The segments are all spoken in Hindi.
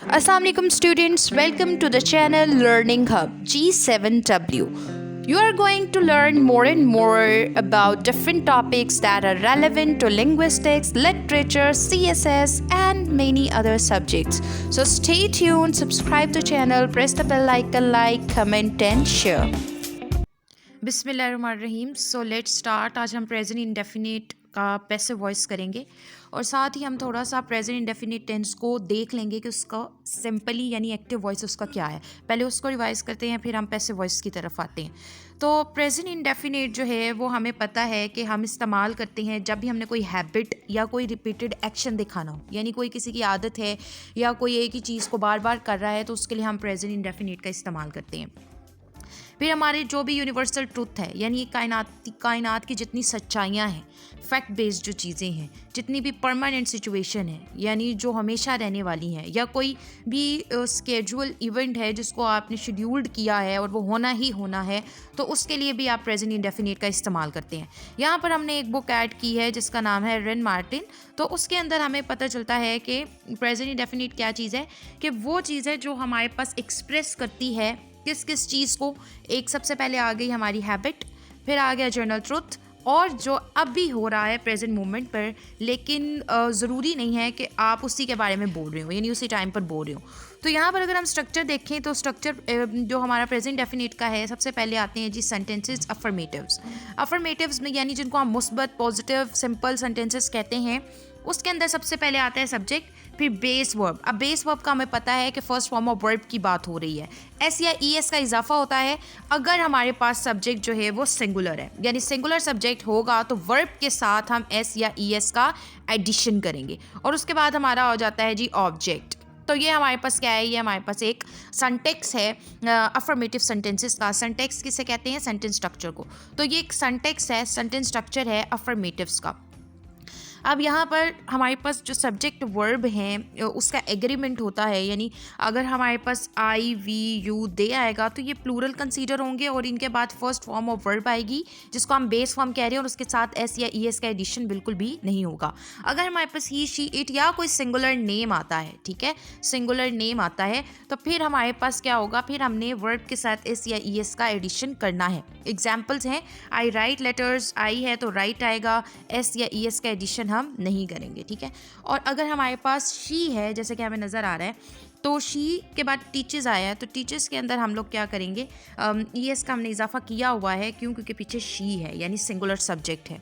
Assalamualaikum students, welcome to the channel Learning Hub G7W. You are going to learn more and more about different topics that are relevant to linguistics, literature, CSS and many other subjects. So stay tuned, subscribe to the channel, press the bell icon, like, comment and share. बिस्मिल्लाहिर्रहमानिर्रहीम. So let's start. आज हम प्रेजेंट इंडेफिनिट का पैसिव वॉइस करेंगे और साथ ही हम थोड़ा सा प्रेजेंट इंडेफिनिट टेंस को देख लेंगे कि उसका सिंपली यानी एक्टिव वॉइस उसका क्या है. पहले उसको रिवाइज करते हैं, फिर हम पैसिव वॉइस की तरफ आते हैं. तो प्रेजेंट इंडेफिनिट जो है वो हमें पता है कि हम इस्तेमाल करते हैं जब भी हमने कोई हैबिट या कोई रिपीटेड एक्शन दिखाना हो, यानी कोई किसी की आदत है या कोई एक ही चीज़ को बार बार कर रहा है तो उसके लिए हम प्रेजेंट इंडेफिनिट का इस्तेमाल करते हैं. फिर हमारे जो भी यूनिवर्सल ट्रूथ है, यानी कायनात की जितनी सच्चाइयाँ हैं, फैक्ट बेस्ड जो चीज़ें हैं, जितनी भी परमानेंट सिचुएशन है यानी जो हमेशा रहने वाली हैं, या कोई भी स्केड्यूल इवेंट है जिसको आपने शेड्यूल्ड किया है और वो होना ही होना है, तो उसके लिए भी आप प्रेजेंट इंडेफिनिट का इस्तेमाल करते हैं. यहाँ पर हमने एक बुक ऐड की है जिसका नाम है रिन मार्टिन. तो उसके अंदर हमें पता चलता है कि प्रेजेंट इंडेफिनिट क्या चीज़ है, कि वो चीज़ है जो हमारे पास एक्सप्रेस करती है किस किस चीज़ को. एक सबसे पहले आ गई हमारी हैबिट, फिर आ गया जर्नल ट्रुथ, और जो अब भी हो रहा है प्रेजेंट मोमेंट पर, लेकिन ज़रूरी नहीं है कि आप उसी के बारे में बोल रहे हो यानी उसी टाइम पर बोल रहे हो. तो यहाँ पर अगर हम स्ट्रक्चर देखें तो स्ट्रक्चर जो हमारा प्रेजेंट डेफिनेट का है, सबसे पहले आते हैं जी सेंटेंसेस अफर्मेटिव्स में, यानी जिनको हम मुस्बत पॉजिटिव सिंपल सेंटेंसेस कहते हैं. उसके अंदर सबसे पहले आता है सब्जेक्ट, फिर बेस वर्ब. अब बेस वर्ब का हमें पता है कि फर्स्ट फॉर्म ऑफ वर्ब की बात हो रही है. एस या ई एस का इजाफा होता है अगर हमारे पास सब्जेक्ट जो है वो सिंगुलर है, यानी सिंगुलर सब्जेक्ट होगा तो वर्ब के साथ हम एस या ई एस का एडिशन करेंगे और उसके बाद हमारा हो जाता है जी ऑब्जेक्ट. तो ये हमारे पास क्या है, ये हमारे पास एक सेंटेक्स है अफर्मेटिव सेंटेंसेस का. सेंटेक्स किसे कहते हैं, सेंटेंस स्ट्रक्चर को. तो ये एक सेंटेक्स है, सेंटेंस स्ट्रक्चर है अफर्मेटिव्स का. अब यहाँ पर हमारे पास जो सब्जेक्ट वर्ब हैं उसका एग्रीमेंट होता है, यानी अगर हमारे पास आई वी यू दे आएगा तो ये प्लूरल कंसीडर होंगे और इनके बाद फर्स्ट फॉर्म ऑफ वर्ब आएगी जिसको हम बेस फॉर्म कह रहे हैं और उसके साथ एस या ई एस का एडिशन बिल्कुल भी नहीं होगा. अगर हमारे पास ही शी इट या कोई सिंगुलर नेम आता है, ठीक है, सिंगुलर नेम आता है, तो फिर हमारे पास क्या होगा, फिर हमने वर्ब के साथ एस या ई एस का एडिशन करना है. एग्जाम्पल्स हैं, आई राइट लेटर्स, आई है तो राइट आएगा, एस या ई एस का एडिशन हम नहीं करेंगे, ठीक है. और अगर हमारे पास शी है, जैसे कि हमें नज़र आ रहा है, तो शी के बाद टीचर्स आया है, तो टीचर्स के अंदर हम लोग क्या करेंगे, ई एस का हमने इजाफा किया हुआ है. क्यों? क्योंकि पीछे शी है यानी सिंगुलर सब्जेक्ट है,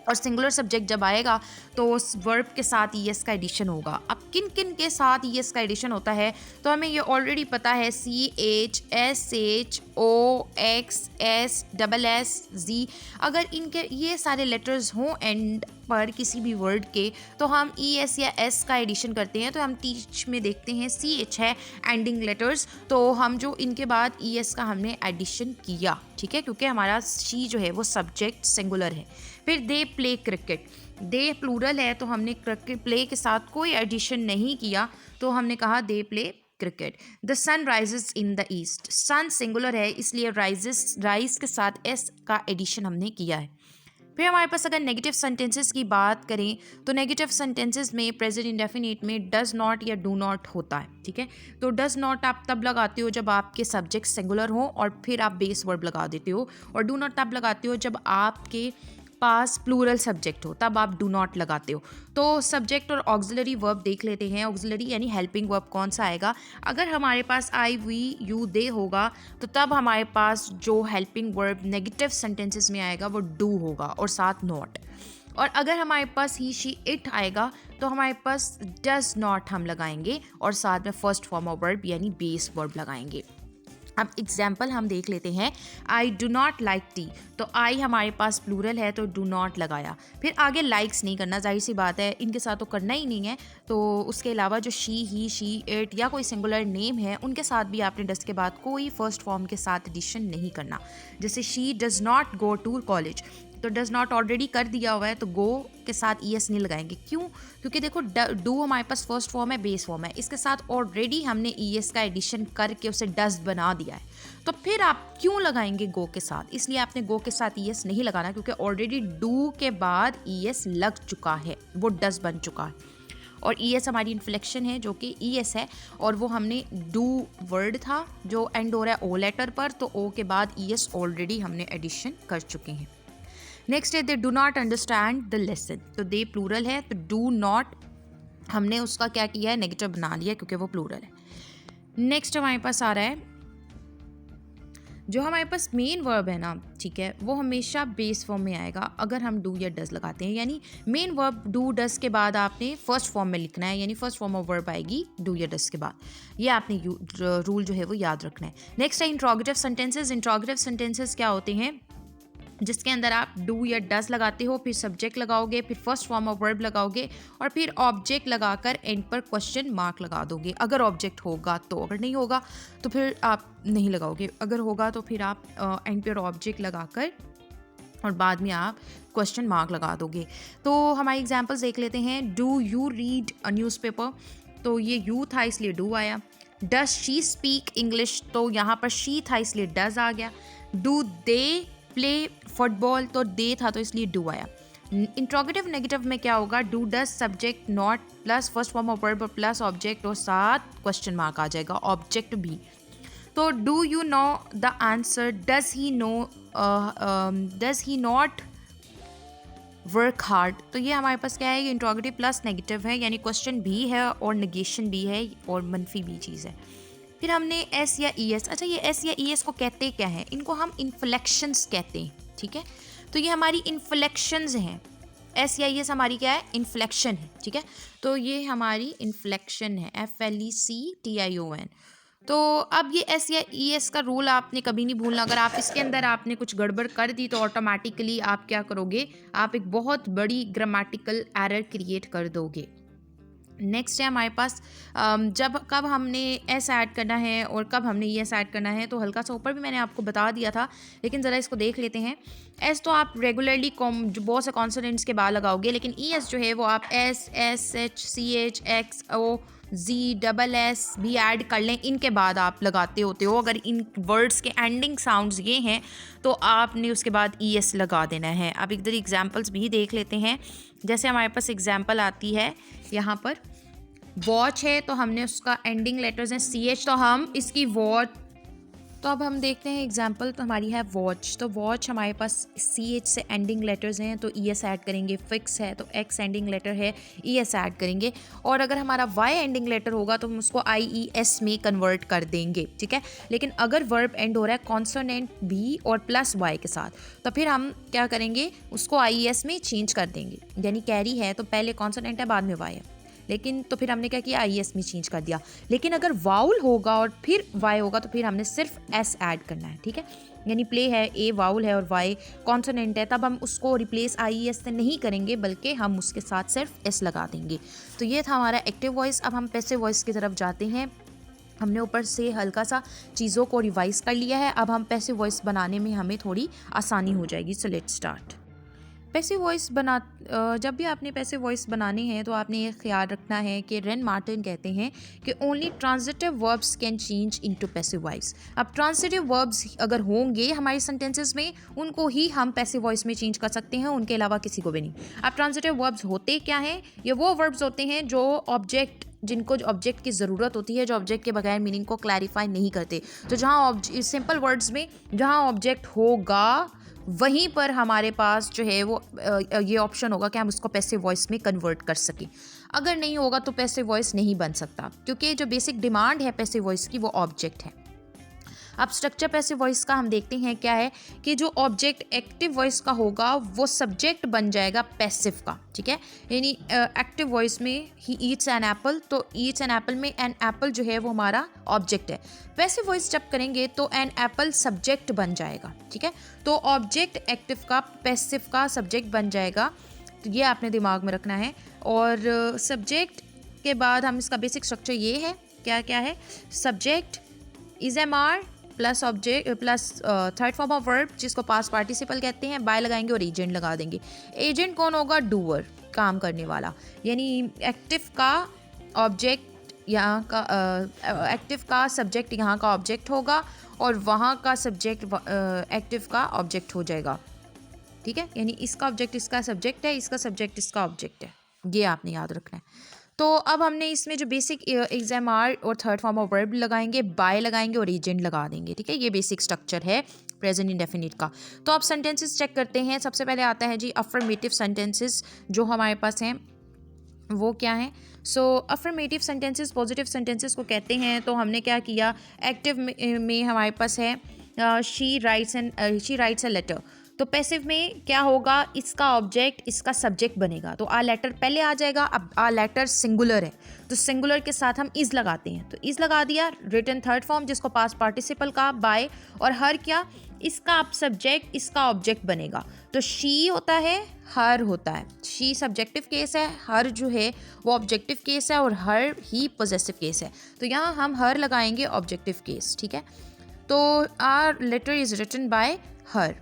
और सिंगुलर सब्जेक्ट जब आएगा तो उस वर्ब के साथ ई एस का एडिशन होगा. अब किन किन के साथ ई एस का एडिशन होता है तो हमें ये ऑलरेडी पता है, C H S H O X S double S G. अगर इनके ये सारे लेटर्स हों एंड पर किसी भी वर्ड के, तो हम ई एस या एस का एडिशन करते हैं. तो हम टीच में देखते हैं सी एच है एंडिंग लेटर्स, तो हम जो इनके बाद ई एस का हमने एडिशन किया, ठीक है, क्योंकि हमारा शी जो है वो सब्जेक्ट सिंगुलर है. फिर they play cricket, they plural है तो हमने क्रिकेट प्ले के साथ कोई एडिशन नहीं किया, तो हमने कहा they play cricket. The sun rises in the east, sun singular है इसलिए राइजेस, राइज के साथ एस का एडिशन हमने किया है. फिर हमारे पास अगर नेगेटिव सेंटेंसेस की बात करें तो नेगेटिव सेंटेंसेस में प्रेजेंट इंडेफिनिट में डज नॉट या डू नॉट होता है, ठीक है. तो डज नॉट आप तब लगाते हो जब आपके सब्जेक्ट सिंगुलर हो और फिर आप बेस वर्ब लगा देते हो, और डू नॉट तब लगाते हो जब आपके पास प्लूरल सब्जेक्ट हो, तब आप डू नॉट लगाते हो. तो सब्जेक्ट और ऑक्सिलरी वर्ब देख लेते हैं. ऑक्सिलरी यानी हेल्पिंग वर्ब कौन सा आएगा, अगर हमारे पास आई वी यू दे होगा तो तब हमारे पास जो हेल्पिंग वर्ब नेगेटिव सेंटेंसेस में आएगा वो डू होगा और साथ नॉट. और अगर हमारे पास ही शी इट आएगा तो हमारे पास डज नॉट हम लगाएंगे और साथ में फर्स्ट फॉर्म ऑफ वर्ब यानी बेस वर्ब लगाएंगे. अब एग्जाम्पल हम देख लेते हैं. I do not like T, तो आई हमारे पास प्लूरल है तो डू नॉट लगाया. फिर आगे लाइक्स नहीं करना, जाहिर सी बात है, इनके साथ तो करना ही नहीं है. तो उसके अलावा जो शी ही शी इट या कोई सिंगुलर नेम है उनके साथ भी आपने डज के बाद कोई फर्स्ट फॉर्म के साथ एडिशन नहीं करना. जैसे she does not go to college, तो डज नॉट ऑलरेडी कर दिया हुआ है तो गो के साथ ई एस नहीं लगाएंगे. क्यों? क्योंकि देखो डू हमारे पास फर्स्ट फॉर्म है, बेस फॉर्म है, इसके साथ ऑलरेडी हमने ई एस का एडिशन करके उसे डज बना दिया है, तो फिर आप क्यों लगाएंगे गो के साथ. इसलिए आपने गो के साथ ई एस नहीं लगाना, क्योंकि ऑलरेडी डू के बाद ई एस लग चुका है, वो डज बन चुका है. और ई एस हमारी इन्फ्लेक्शन है जो कि ई एस है, और वो हमने डू वर्ड था जो एंड हो रहा है ओ लेटर पर, तो ओ के बाद ई एस ऑलरेडी हमने एडिशन कर चुके हैं। नेक्स्ट है they do not understand the lesson, तो दे प्लूरल है तो डू नॉट हमने उसका क्या किया है, नेगेटिव बना लिया क्योंकि वो प्लूरल है। नेक्स्ट हमारे पास आ रहा है जो हमारे पास मेन वर्ब है ना, ठीक है, वो हमेशा बेस फॉर्म में आएगा अगर हम डू या डज लगाते हैं, यानी मेन वर्ब डू डज के बाद आपने फर्स्ट फॉर्म में लिखना है, यानी फर्स्ट फॉर्म ऑफ वर्ब आएगी डू या डज के बाद। ये आपने रूल जो है वो याद रखना है। नेक्स्ट है इंट्रोगेटिव सेंटेंसेस। इंट्रोगेटिव सेंटेंसेस क्या होते हैं, जिसके अंदर आप डू या डज लगाते हो, फिर सब्जेक्ट लगाओगे, फिर फर्स्ट फॉर्म ऑफ वर्ब लगाओगे और फिर ऑब्जेक्ट लगाकर एंड पर क्वेश्चन मार्क लगा दोगे, अगर ऑब्जेक्ट होगा तो। अगर नहीं होगा तो फिर आप नहीं लगाओगे, अगर होगा तो फिर आप एंड पर ऑब्जेक्ट लगाकर और बाद में आप क्वेश्चन मार्क लगा दोगे। तो हमारी एग्जाम्पल्स देख लेते हैं। Do you read a newspaper, तो ये यू था इसलिए डू आया। डज शी स्पीक इंग्लिश, तो यहाँ पर शी था इसलिए डज आ गया। डू दे प्ले फुटबॉल, तो दे था तो इसलिए डू आया। इंट्रोगेटिव नेगेटिव में क्या होगा, do does subject not plus first form of verb plus object और साथ क्वेश्चन मार्क आ जाएगा, ऑब्जेक्ट भी। तो do you know the answer, does he know, does he not work hard, तो ये हमारे पास क्या है, ये इंट्रोगेटिव प्लस नेगेटिव है, यानी क्वेश्चन भी है और नेगेशन भी है और मनफी भी चीज़ है। फिर हमने एस या ई एस। अच्छा, ये एस या ई एस को कहते क्या हैं, इनको हम इन्फ्लेक्शंस कहते हैं, ठीक है। तो ये हमारी इन्फ्लेक्शंस हैं। एस या ई एस हमारी क्या है, इन्फ्लेक्शन है, ठीक है। तो ये हमारी इन्फ्लेक्शन है, FLECTION। तो अब ये एस या ई एस का रूल आपने कभी नहीं भूलना। अगर आप इसके अंदर आपने कुछ गड़बड़ कर दी तो ऑटोमेटिकली आप क्या करोगे, आप एक बहुत बड़ी ग्रामेटिकल एरर क्रिएट कर दोगे। नेक्स्ट है हमारे पास जब कब हमने एस ऐड करना है और कब हमने ई एस ऐड करना है, तो हल्का सा ऊपर भी मैंने आपको बता दिया था, लेकिन ज़रा इसको देख लेते हैं। एस तो आप रेगुलरली जो बहुत से कॉन्सोनेंट्स के बाद लगाओगे, लेकिन ई एस जो है वो आप S, H, CH, X, O, Z, SS भी ऐड कर लें, इनके बाद आप लगाते होते हो। अगर इन वर्ड्स के एंडिंग साउंड्स ये हैं तो आपने उसके बाद ई एस लगा देना है। अब इधर एग्जाम्पल्स भी देख लेते हैं। जैसे हमारे पास एग्जाम्पल आती है यहाँ पर, वॉच है तो हमने उसका एंडिंग लेटर्स हैं CH, तो हम इसकी वॉच, तो अब हम देखते हैं एग्जाम्पल, तो हमारी है वॉच। तो वॉच हमारे पास CH से एंडिंग लेटर्स हैं तो ES ऐड करेंगे। फिक्स है तो X एंडिंग लेटर है, ES ऐड करेंगे। और अगर हमारा Y एंडिंग लेटर होगा तो हम उसको IES में कन्वर्ट कर देंगे, ठीक है। लेकिन अगर वर्ब एंड हो रहा है कॉन्सोनेंट B और प्लस Y के साथ, तो फिर हम क्या करेंगे, उसको IES में चेंज कर देंगे। यानी कैरी है तो पहले कॉन्सोनेंट है बाद में Y है, लेकिन तो फिर हमने क्या किया, IES में चेंज कर दिया। लेकिन अगर वाउल होगा और फिर Y होगा तो फिर हमने सिर्फ S ऐड करना है, ठीक है। यानी प्ले है, A वाउल है और Y कॉन्सोनेंट है, तब हम उसको रिप्लेस IES से नहीं करेंगे बल्कि हम उसके साथ सिर्फ S लगा देंगे। तो ये था हमारा एक्टिव वॉइस। अब हम पैसिव वॉइस की तरफ जाते हैं। हमने ऊपर से हल्का सा चीज़ों को रिवाइज कर लिया है, अब हम पैसिव वॉइस बनाने में हमें थोड़ी आसानी हो जाएगी। So let's start. Passive voice जब भी आपने पैसिव वॉइस बनाने हैं तो आपने ये ख्याल रखना है कि रेन मार्टिन कहते हैं कि only transitive verbs can change into passive voice. अब ट्रांजिटिव वर्ब्स अगर होंगे हमारे सेंटेंसेस में, उनको ही हम पैसिव वॉइस में चेंज कर सकते हैं, उनके अलावा किसी को भी नहीं। अब ट्रांजिटिव वर्ब्स होते क्या हैं, ये वो वर्ब्स होते हैं जो ऑब्जेक्ट, जिनको जो ऑब्जेक्ट की ज़रूरत होती है, जो ऑब्जेक्ट के बगैर मीनिंग को क्लैरिफाई नहीं करते। तो जहाँ सिंपल वर्ड्स में जहाँ ऑब्जेक्ट होगा वहीं पर हमारे पास जो है वो ये ऑप्शन होगा कि हम उसको पैसिव वॉइस में कन्वर्ट कर सकें। अगर नहीं होगा तो पैसिव वॉइस नहीं बन सकता, क्योंकि जो बेसिक डिमांड है पैसिव वॉइस की वो ऑब्जेक्ट है। अब स्ट्रक्चर पैसिव वॉइस का हम देखते हैं क्या है कि जो ऑब्जेक्ट एक्टिव वॉइस का होगा वो सब्जेक्ट बन जाएगा पैसिव का, ठीक है। यानी एक्टिव वॉइस में ही ईट्स एन एप्पल, तो ईट्स एन एप्पल में एन एप्पल जो है वो हमारा ऑब्जेक्ट है। पैसिव वॉइस जब करेंगे तो एन एप्पल सब्जेक्ट बन जाएगा, ठीक है। तो ऑब्जेक्ट एक्टिव का पैसिव का सब्जेक्ट बन जाएगा, तो ये आपने दिमाग में रखना है। और सब्जेक्ट के बाद हम इसका बेसिक स्ट्रक्चर ये है, क्या क्या है, subject is am are plus object plus third form of verb जिसको पास्ट पार्टिसिपल कहते हैं, बाय लगाएंगे और एजेंट लगा देंगे। एजेंट कौन होगा, डूअर, काम करने वाला। यानी एक्टिव का ऑब्जेक्ट यहाँ का एक्टिव का सब्जेक्ट यहाँ का ऑब्जेक्ट होगा और वहाँ का सब्जेक्ट एक्टिव का ऑब्जेक्ट हो जाएगा, ठीक है। यानी इसका ऑब्जेक्ट इसका सब्जेक्ट है, इसका सब्जेक्ट इसका ऑब्जेक्ट है, ये आपने याद रखना है। तो अब हमने इसमें जो बेसिक एग्जाम आर और थर्ड फॉर्म ऑफ वर्ब लगाएंगे, बाय लगाएंगे और एजेंट लगा देंगे, ठीक है। ये बेसिक स्ट्रक्चर है प्रेजेंट इंडेफिनिट का। तो अब सेंटेंसेस चेक करते हैं। सबसे पहले आता है जी अफर्मेटिव सेंटेंसेस जो हमारे पास हैं वो क्या है। सो अफर्मेटिव सेंटेंसेस पॉजिटिव सेंटेंसेस को कहते हैं। तो हमने क्या किया, एक्टिव में हमारे पास है शी राइट्स अ लेटर। तो पैसिव में क्या होगा, इसका ऑब्जेक्ट इसका सब्जेक्ट बनेगा। तो आ लेटर पहले आ जाएगा। अब आ लेटर सिंगुलर है तो सिंगुलर के साथ हम इज लगाते हैं, तो इज लगा दिया। रिटन थर्ड फॉर्म जिसको पास्ट पार्टिसिपल का बाय, और हर क्या, इसका अब सब्जेक्ट इसका ऑब्जेक्ट बनेगा। तो शी होता है, हर होता है। शी सब्जेक्टिव केस है, हर जो है वो ऑब्जेक्टिव केस है और हर ही पॉजेसिव केस है। तो यहाँ हम हर लगाएंगे ऑब्जेक्टिव केस, ठीक है। तो a letter is written by her.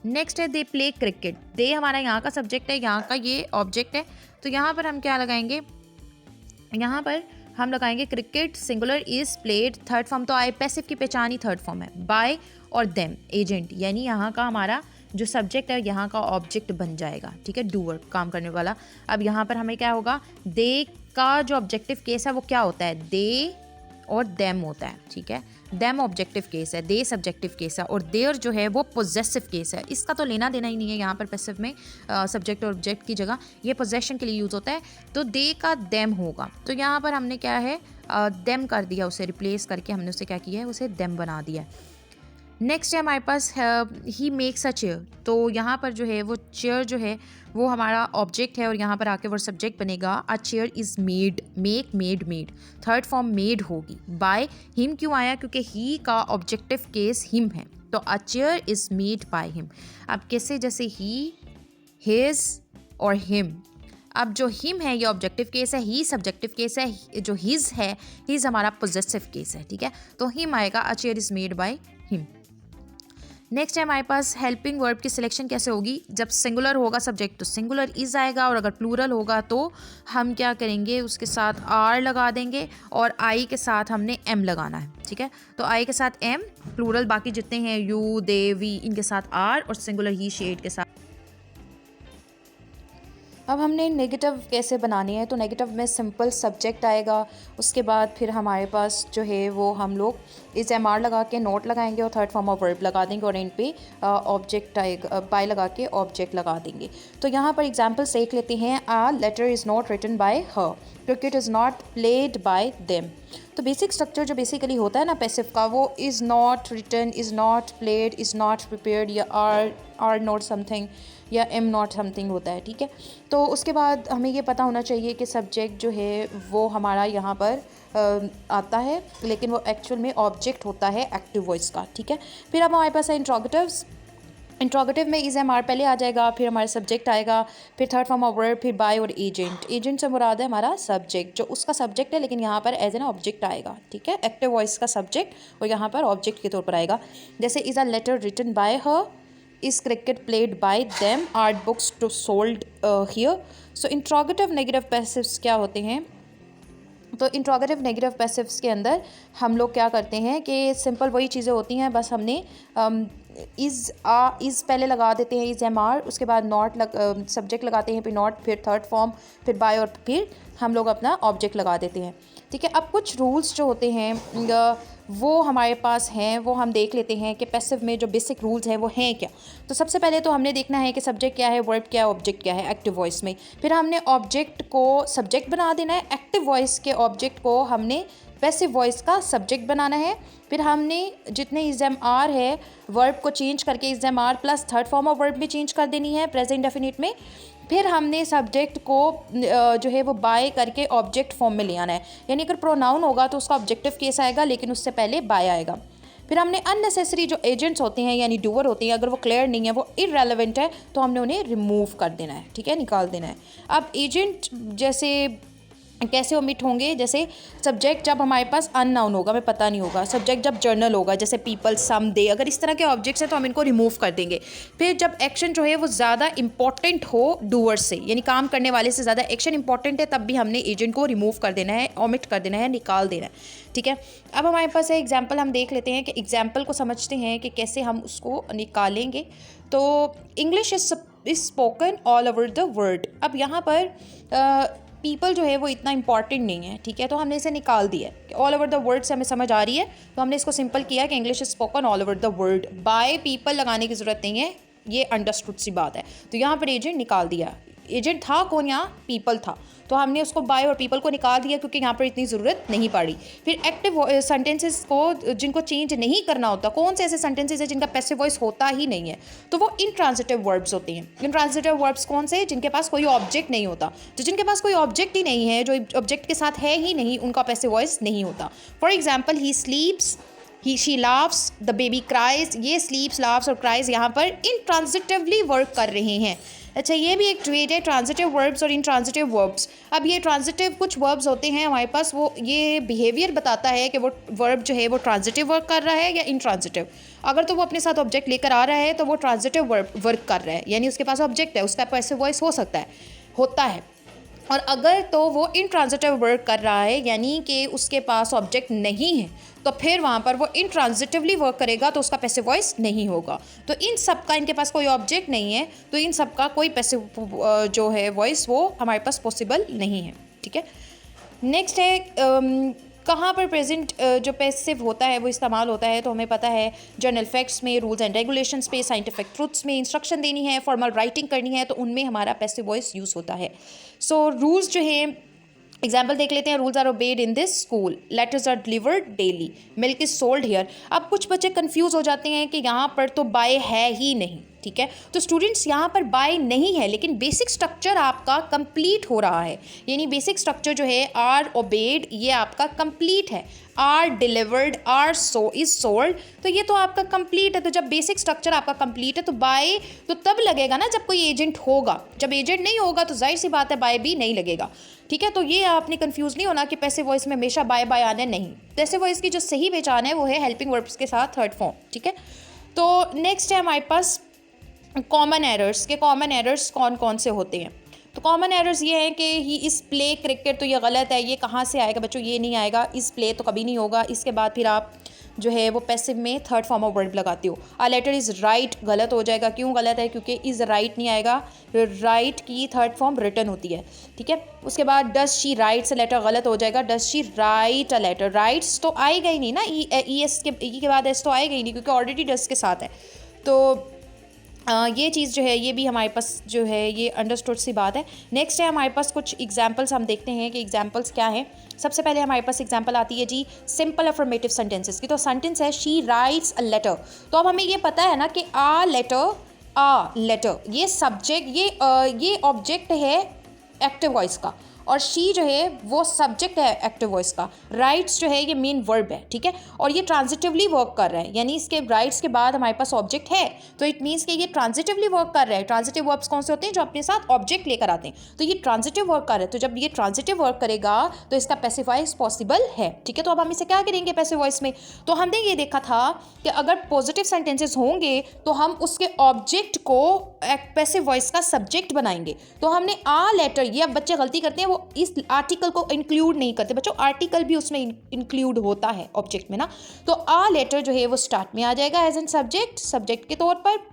Next है दे प्ले क्रिकेट। दे हमारा यहाँ का सब्जेक्ट है, यहाँ का ये ऑब्जेक्ट है। तो यहाँ पर हम क्या लगाएंगे, यहाँ पर हम लगाएंगे cricket singular is played third form. तो आई पैसिव की पहचान ही थर्ड फॉर्म है। बाय और देम एजेंट, यानी यहाँ का हमारा जो सब्जेक्ट है यहाँ का ऑब्जेक्ट बन जाएगा, ठीक है, डूअर काम करने वाला। अब यहाँ पर हमें क्या होगा, दे का जो ऑब्जेक्टिव केस है वो क्या होता है, दे और देम होता है, ठीक है। देम ऑब्जेक्टिव केस है, दे सब्जेक्टिव केस है और देयर जो है वो पोजेसिव केस है। इसका तो लेना देना ही नहीं है यहाँ पर पैसिव में, सब्जेक्ट और ऑब्जेक्ट की जगह ये पोजेशन के लिए यूज़ होता है। तो दे का देम होगा। तो यहाँ पर हमने क्या है, देम कर दिया, उसे रिप्लेस करके हमने उसे क्या किया है, उसे देम बना दिया है। नेक्स्ट है हमारे पास ही मेक्स अ चेयर। तो यहाँ पर जो है वो चेयर जो है वो हमारा ऑब्जेक्ट है और यहाँ पर आके वो सब्जेक्ट बनेगा। A chair is made, make made, third form made होगी। बाय हिम क्यों आया, क्योंकि ही का ऑब्जेक्टिव केस हिम है। तो a chair is made by him. अब कैसे, जैसे ही, हिज और हिम। अब जो हिम है ये ऑब्जेक्टिव केस है, ही सब्जेक्टिव केस है, जो हिज है, हिज हमारा पोजेसिव केस है, ठीक है। तो हिम आएगा, a chair is made by him. Next है हमारे पास हेल्पिंग वर्ब की सिलेक्शन कैसे होगी। जब सिंगुलर होगा सब्जेक्ट तो सिंगुलर इज आएगा, और अगर प्लूरल होगा तो हम क्या करेंगे, उसके साथ आर लगा देंगे और आई के साथ हमने एम लगाना है, ठीक है। तो आई के साथ एम, प्लूरल बाकी जितने हैं यू दे वी इनके साथ आर, और सिंगुलर ही शेड के साथ। अब हमने नेगेटिव कैसे बनाने हैं। तो नेगेटिव में सिंपल सब्जेक्ट आएगा, उसके बाद फिर हमारे पास जो है वो हम लोग इस एम आर लगा के नोट लगाएंगे और थर्ड फॉर्म ऑफ वर्ब लगा देंगे और इन पे ऑब्जेक्ट आएगा, बाय लगा के ऑब्जेक्ट लगा देंगे। तो यहाँ पर एग्जाम्पल्स देख लेते हैं। A letter is not written by her, cricket is not played by them. तो बेसिक स्ट्रक्चर जो बेसिकली होता है ना पैसिव का, वो is not written, is not played, is not prepared, या आर नॉट समथिंग, या एम नॉट समथिंग होता है, ठीक है। तो उसके बाद हमें ये पता होना चाहिए कि सब्जेक्ट जो है वो हमारा यहाँ पर आता है, लेकिन वो एक्चुअल में ऑब्जेक्ट होता है एक्टिव वॉइस का, ठीक है। फिर अब हमारे पास है इंट्रोगेटिव्स। इंट्रोगेटिव में इज़ एम आर पहले आ जाएगा, फिर हमारा सब्जेक्ट आएगा, फिर थर्ड फॉर्म ऑफ वर्ब, फिर बाय और एजेंट। एजेंट से मुराद है हमारा सब्जेक्ट, जो उसका सब्जेक्ट है लेकिन यहाँ पर एज एन ऑब्जेक्ट आएगा, ठीक है। एक्टिव वॉइस का सब्जेक्ट और यहाँ पर ऑब्जेक्ट के तौर पर आएगा। जैसे is a letter written by her, is cricket played by them, are books to sold here। so interrogative negative passives क्या होते हैं। तो इंट्रोगेटिव नेगेटिव पैसिव्स के अंदर हम लोग क्या करते हैं कि सिंपल वही चीज़ें होती हैं, बस हमने इज़ पहले लगा देते हैं, इज़ एम आर, उसके बाद नॉट सब्जेक्ट लगाते हैं, फिर नॉट, फिर थर्ड फॉर्म, फिर बाय, और फिर हम लोग अपना ऑब्जेक्ट लगा देते हैं, ठीक है। अब कुछ रूल्स जो होते हैं वो हमारे पास हैं, वो हम देख लेते हैं कि पैसिव में जो बेसिक रूल्स हैं वो हैं क्या। तो सबसे पहले तो हमने देखना है कि सब्जेक्ट क्या है, वर्ब क्या है, ऑब्जेक्ट क्या है एक्टिव वॉइस में। फिर हमने ऑब्जेक्ट को सब्जेक्ट बना देना है, एक्टिव वॉइस के ऑब्जेक्ट को हमने पैसिव वॉइस का सब्जेक्ट बनाना है। फिर हमने जितने इज़ एम आर है वर्ब को चेंज करके is am are plus third form of verb में चेंज कर देनी है प्रेजेंट डेफिनिट में। फिर हमने सब्जेक्ट को जो है वो बाय करके ऑब्जेक्ट फॉर्म में ले आना है, यानी अगर प्रोनाउन होगा तो उसका ऑब्जेक्टिव केस आएगा लेकिन उससे पहले बाय आएगा। फिर हमने अननेसेसरी जो एजेंट्स होते हैं यानी डूअर होते हैं, अगर वो क्लियर नहीं है, वो इररेलेवेंट है, तो हमने उन्हें रिमूव कर देना है, ठीक है, निकाल देना है। अब एजेंट जैसे कैसे ओमिट होंगे, जैसे सब्जेक्ट जब हमारे पास अननाउन होगा, हमें पता नहीं होगा, सब्जेक्ट जब जर्नल होगा जैसे पीपल, सम, दे, अगर इस तरह के ऑब्जेक्ट्स हैं तो हम इनको रिमूव कर देंगे। फिर जब एक्शन जो है वो ज़्यादा इंपॉर्टेंट हो डूअर से, यानी काम करने वाले से ज़्यादा एक्शन इंपॉर्टेंट है, तब भी हमने एजेंट को रिमूव कर देना है, ओमिट कर देना है, निकाल देना है, ठीक है। अब हमारे पास है एग्जाम्पल, हम देख लेते हैं कि एग्जाम्पल को समझते हैं कि कैसे हम उसको निकालेंगे। तो English is spoken all over the world. अब यहाँ पर पीपल जो है वो इतना इंपॉर्टेंट नहीं है, ठीक है, तो हमने इसे निकाल दिया है। ऑल ओवर द वर्ल्ड से हमें समझ आ रही है, तो हमने इसको सिंपल किया कि English is spoken all over the world. By people लगाने की ज़रूरत नहीं है, ये अंडरस्टूड सी बात है। तो यहाँ पर एजेंट निकाल दिया। एजेंट था कौन यहाँ? पीपल था, तो हमने उसको बाय और पीपल को निकाल दिया क्योंकि यहाँ पर इतनी ज़रूरत नहीं पड़ी। फिर एक्टिव सेंटेंसेस को जिनको चेंज नहीं करना होता, कौन से ऐसे सेंटेंसेस हैं जिनका पैसिव वॉइस होता ही नहीं है? तो वो इंट्रांजिटिव वर्ब्स होते हैं। इंट्रांजिटिव वर्ब्स कौन से? जिनके पास कोई ऑब्जेक्ट नहीं होता। तो जिनके पास कोई ऑब्जेक्ट ही नहीं है, जो ऑब्जेक्ट के साथ है ही नहीं, उनका पैसिव वॉइस नहीं होता। For example, he स्लीप्स, she loves, the baby cries. ये स्लीप्स, लाव्स और क्राइज यहाँ पर इंट्रांजिटिवली वर्क कर रहे हैं। अच्छा, ये भी एक ट्रेड है, ट्रांजिटिव वर्ब्स और इंट्रांजिटिव वर्ब्स। अब ये ट्रांजिटिव कुछ वर्ब्स होते हैं हमारे पास, वो ये बिहेवियर बताता है कि वो वर्ब जो है वो ट्रांजिटिव वर्क कर रहा है या इंट्रांजिटिव। अगर तो वो अपने साथ ऑब्जेक्ट लेकर आ रहा है तो वो ट्रांजिटिव वर्क कर रहा है, यानी उसके पास ऑब्जेक्ट है, उसका पैसिव वॉइस हो सकता है, होता है। और अगर तो वो इंट्रांजिटिव वर्क कर रहा है, यानी कि उसके पास ऑब्जेक्ट नहीं है, तो फिर वहाँ पर वो इंट्रांजिटिवली वर्क करेगा, तो उसका पैसिव वॉइस नहीं होगा। तो इन सब का, इनके पास कोई ऑब्जेक्ट नहीं है, तो इन सब का कोई पैसिव जो है वॉइस वो हमारे पास पॉसिबल नहीं है, ठीक है। नेक्स्ट है कहाँ पर प्रेजेंट जो पैसिव होता है वो इस्तेमाल होता है, तो हमें पता है जर्नल फैक्ट्स में, रूल्स एंड रेगुलेशंस पे, साइंटिफिक ट्रुथ्स में, इंस्ट्रक्शन देनी है, फॉर्मल राइटिंग करनी है, तो उनमें हमारा पैसिव वॉइस यूज़ होता है। सो रूल्स जो है, एग्जाम्पल देख लेते हैं। Rules are obeyed in this school, letters are delivered daily, milk is sold here. अब कुछ बच्चे कंफ्यूज हो जाते हैं कि यहाँ पर तो बाय है ही नहीं, ठीक है, तो स्टूडेंट्स यहाँ पर बाय नहीं है, लेकिन बेसिक स्ट्रक्चर आपका कंप्लीट हो रहा है, यानी बेसिक स्ट्रक्चर जो है आर ओबेड ये आपका कंप्लीट है, are delivered, are so is sold, तो ये तो आपका कंप्लीट है। तो जब बेसिक स्ट्रक्चर आपका कंप्लीट है तो बाय तो तब लगेगा ना जब कोई एजेंट होगा, जब एजेंट नहीं होगा तो जाहिर सी बात है बाय भी नहीं लगेगा, ठीक है। तो ये आपने कंफ्यूज नहीं होना कि पैसिव वॉइस में हमेशा बाय बाय आना, नहीं। पैसिव वॉइस की जो सही पहचान है वो है हेल्पिंग वर्ब्स के साथ थर्ड फॉर्म, ठीक है। तो नेक्स्ट है हमारे पास कॉमन एरर्स के। कॉमन एरर्स कौन कौन से होते हैं? तो कॉमन एरर्स ये हैं कि ही इस प्ले क्रिकेट, तो ये गलत है, ये कहाँ से आएगा बच्चों? ये नहीं आएगा, इस प्ले तो कभी नहीं होगा। इसके बाद फिर आप जो है वो पैसिव में थर्ड फॉर्म ऑफ वर्ब लगाते हो। आ लेटर इज़ राइट, गलत हो जाएगा। क्यों गलत है? क्योंकि इज़ राइट नहीं आएगा, राइट की थर्ड फॉर्म रिटन होती है, ठीक है। उसके बाद does she writes a letter, गलत हो जाएगा, does she write a letter. Writes तो आएगा ही नहीं ना, ई एस के बाद एस तो आएगा ही नहीं, क्योंकि ऑलरेडी डज के साथ है। तो ये चीज़ जो है ये भी हमारे पास जो है ये अंडरस्टूड सी बात है। नेक्स्ट है हमारे पास कुछ एग्जांपल्स, हम देखते हैं कि एग्जांपल्स क्या हैं। सबसे पहले हमारे पास एग्जांपल आती है जी सिंपल अफर्मेटिव सेंटेंसेस की। तो सेंटेंस है शी राइट्स अ लेटर, तो अब हमें ये पता है ना कि आ लेटर ये सब्जेक्ट, ये ऑब्जेक्ट है एक्टिव वॉइस का, और शी जो है वो सब्जेक्ट है एक्टिव वॉइस का। राइट्स जो है ये मेन वर्ब है, ठीक है, और ये ट्रांजिटिवली वर्क कर रहा है, यानी इसके राइट्स के बाद हमारे पास ऑब्जेक्ट है, तो इट मीन्स कि ये ट्रांजिटिवली वर्क कर रहा है। ट्रांजिटिव वर्ब्स कौन से होते हैं? जो अपने साथ ऑब्जेक्ट लेकर आते हैं, तो ये ट्रांजिटिव वर्क कर रहा है। तो जब ये ट्रांजिटिव वर्क करेगा तो इसका पैसिव वॉइस पॉसिबल है, ठीक है। तो अब हम इसे क्या करेंगे पैसिव वॉइस में? तो हमने ये देखा था कि अगर पॉजिटिव सेंटेंसेस होंगे तो हम उसके ऑब्जेक्ट को पैसिव वॉइस का सब्जेक्ट बनाएंगे। तो हमने आ लेटर, ये अब बच्चे गलती करते हैं, वो इस आर्टिकल को इंक्लूड नहीं करते। बच्चों आर्टिकल भी उसमें इंक्लूड होता है ऑब्जेक्ट में ना, तो आ लेटर जो है वो स्टार्ट में आ जाएगा एज एन सब्जेक्ट के तौर पर।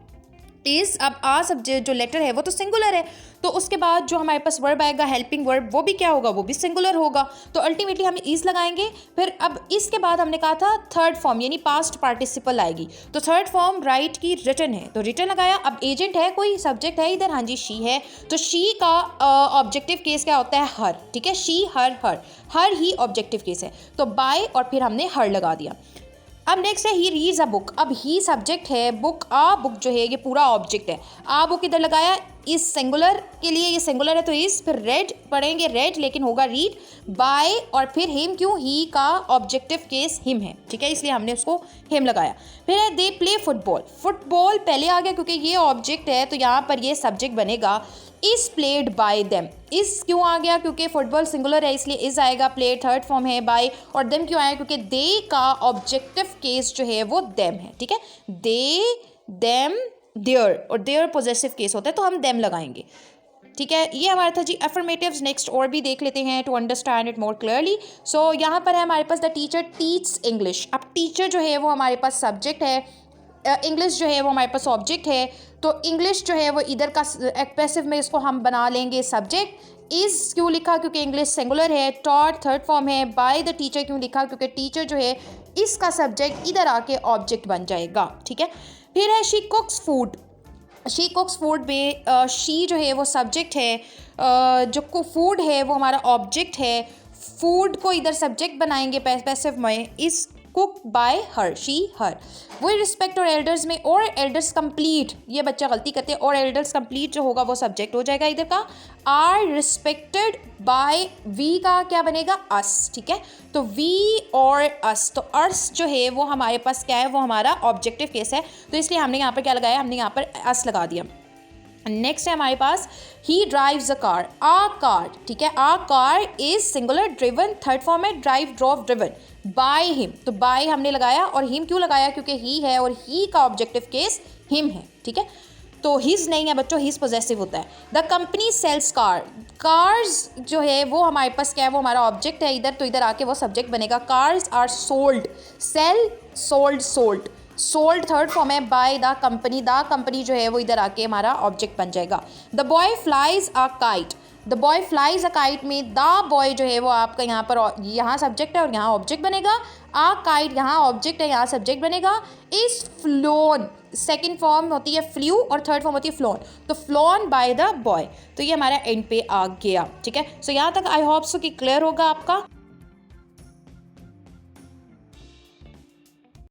इज, अब आ सब्जेक्ट जो लेटर है वो तो सिंगुलर है, तो उसके बाद जो हमारे पास वर्ब आएगा हेल्पिंग वर्ब, वो भी क्या होगा? वो भी सिंगुलर होगा। तो अल्टीमेटली हम इज लगाएंगे। फिर अब इसके बाद हमने कहा था थर्ड फॉर्म यानी पास्ट पार्टिसिपल आएगी, तो थर्ड फॉर्म राइट की रिटन है, तो रिटन लगाया। अब एजेंट है, कोई सब्जेक्ट है इधर, हाँ जी शी है, तो शी का ऑब्जेक्टिव केस क्या होता है? हर, ठीक है, she her he objective case है, तो बाय और फिर हमने हर लगा दिया। अब नेक्स्ट है ही रीड्स अ बुक। अब ही सब्जेक्ट है, बुक, आ बुक जो है ये पूरा ऑब्जेक्ट है। आ बुक इधर लगाया, इस सिंगुलर के लिए ये सिंगुलर है तो इस, फिर रेड पढ़ेंगे रेड लेकिन होगा रीड, बाय और फिर हिम, क्यों? ही का ऑब्जेक्टिव केस हिम है, ठीक है, इसलिए हमने उसको हिम लगाया। फिर है दे प्ले फुटबॉल, फुटबॉल पहले आ गया क्योंकि ये ऑब्जेक्ट है, तो यहाँ पर ये सब्जेक्ट बनेगा इज प्लेड बाय देम। इस क्यों आ गया? क्योंकि फुटबॉल सिंगुलर है इसलिए इज आएगा, प्ले थर्ड फॉर्म है, बाय, और देम क्यों आया? क्योंकि दे का ऑब्जेक्टिव केस जो है वो देम है, ठीक है, दे, देम, देयर, और देयर पॉजेसिव केस होता है तो हम देम लगाएंगे, ठीक है। ये हमारा था जी अफर्मेटिव्स। नेक्स्ट और भी देख लेते हैं to understand it more clearly. So यहाँ पर है हमारे पास द टीचर टीच इंग्लिश। अब टीचर जो है वो हमारे पास सब्जेक्ट है, इंग्लिश जो है वो हमारे पास ऑब्जेक्ट है, तो इंग्लिश जो है वो इधर का पैसिव में इसको हम बना लेंगे सब्जेक्ट। इज़ क्यों लिखा, क्योंकि इंग्लिश सिंगुलर है। टॉट थर्ड फॉर्म है। बाय द टीचर क्यों लिखा, क्योंकि टीचर जो है इसका सब्जेक्ट इधर आके ऑब्जेक्ट बन जाएगा, ठीक है। फिर है शी कुक्स फूड। शी कुक्स फूड में शी जो है वो सब्जेक्ट है, जो फूड है वो हमारा ऑब्जेक्ट है। फूड को इधर सब्जेक्ट बनाएंगे पैसिव में, is cook bye her, she her. वही रिस्पेक्ट और एल्डर्स में और एल्डर्स कंप्लीट, ये बच्चा गलती करते हैं, और एल्डर्स कंप्लीट जो होगा वो सब्जेक्ट हो जाएगा इधर का। आर रिस्पेक्टेड बाय, वी का क्या बनेगा, अस, ठीक है। तो वी और अस, तो अर्स जो है वो हमारे पास क्या है, वो हमारा ऑब्जेक्टिव केस है, तो इसलिए हमने यहाँ पर क्या लगाया, हमने यहाँ पर अस लगा दिया। नेक्स्ट है हमारे पास ही ड्राइव्स अ कार, ठीक है। A car is singular, driven third form है, drive drove driven by him, तो बाय हमने लगाया, और हिम क्यों लगाया, क्योंकि ही है और ही का ऑब्जेक्टिव केस हिम है, ठीक है। तो हिज नहीं है बच्चों, हिज पॉजेसिव होता है। द कंपनी सेल्स कार्स जो है वो हमारे पास क्या है, वो हमारा ऑब्जेक्ट है इधर, तो इधर आके वो सब्जेक्ट बनेगा। Cars are sold, sell sold sold, sold third form है, बाय द कंपनी जो है वो इधर आके हमारा ऑब्जेक्ट बन जाएगा। The boy flies a kite, the boy flies a kite में द बॉय जो है वो आपका यहाँ पर यहाँ सब्जेक्ट है और यहाँ ऑब्जेक्ट बनेगा। आ काइट यहाँ ऑब्जेक्ट है, यहाँ सब्जेक्ट बनेगा। इज फ्लोन, सेकेंड फॉर्म होती है फ्ल्यू और थर्ड फॉर्म होती है फ्लोन, तो फ्लोन बाय द बॉय। तो ये हमारा एंड पे आ गया, ठीक है। सो यहाँ तक आई होप सो कि क्लियर होगा आपका।